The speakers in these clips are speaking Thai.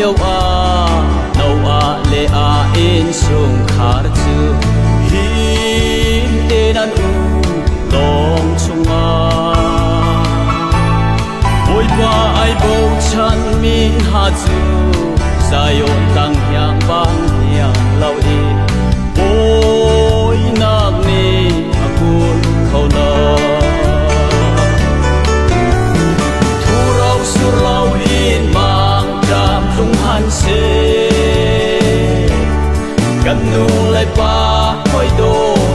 lâu à lệ à in sung khar chu hin tên an u long chung à ôi qua ai bầu chân min ha chu sayon tang yang bang yang lâu đi ôi nak ni akun khâu lo thu rau sur lâu in mang tràm lung han seกันนูไลปาคอยโด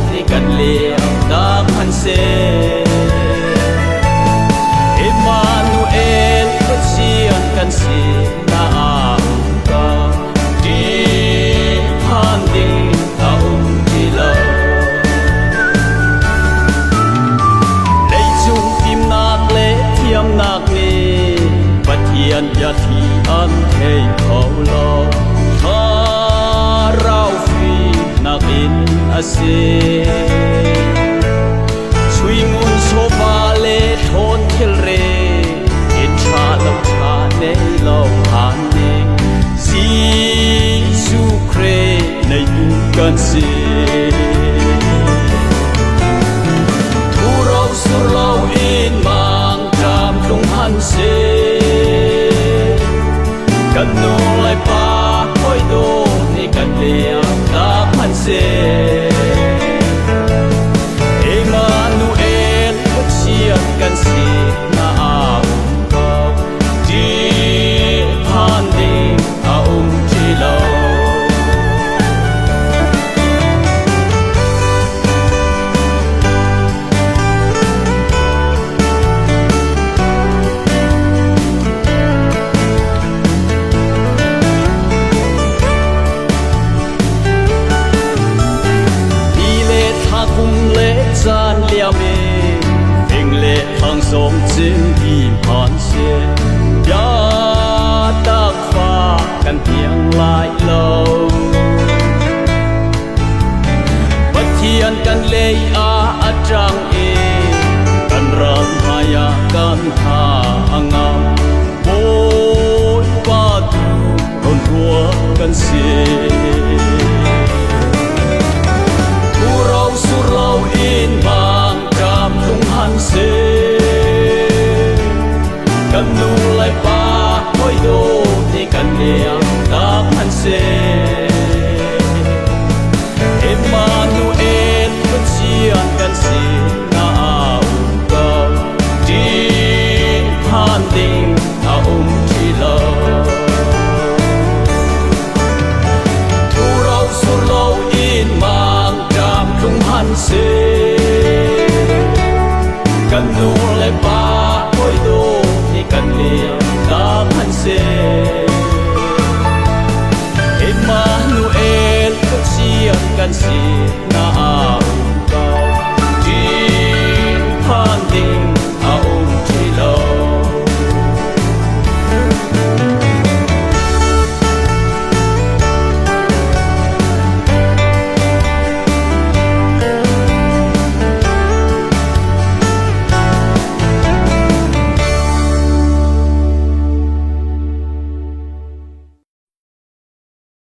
ที่กันเลี้ยงตาพันเซเอมานูเอลก็เชียนกันสินาอาตาดีพันดิตาที่เราในจุงพิมนักเละเทียมนักนี้ปะเทียนยาทีอันเทเขาลอin ase chui ngun so ba le thon thil re in cha lam cha nei lo han ne si su kre nei du kan se thu ro sur lo in mang tam tung han se kan no lai pa hoi do ni kan le taพันเซเอมานูเอลก็เชียร์กันสินาอาก็ดีพันดิอาที่เราจานเลียเมเพ่งเละทางสองจึงที่ผ่านเสียยาตักฟ้ากันเพียงลายเหล่าบัดเทียนกันเลยอาจังเอกันรังหายากันหาเงาโอ้ยปาดูรนหัวกันเสียกันนูไลปาคอยโดที่กันเลี้ยงตาพันเซเอมานูเอลก็เชียร์กันสินาอาก็ดีพันดิงอาที่เราทูเราสุโลอินมางจามลุงพันเซกันนูไลปาคอยโดกันเลี้ยงตาพันเซเอมานูเอลก็เชียร์กันสิ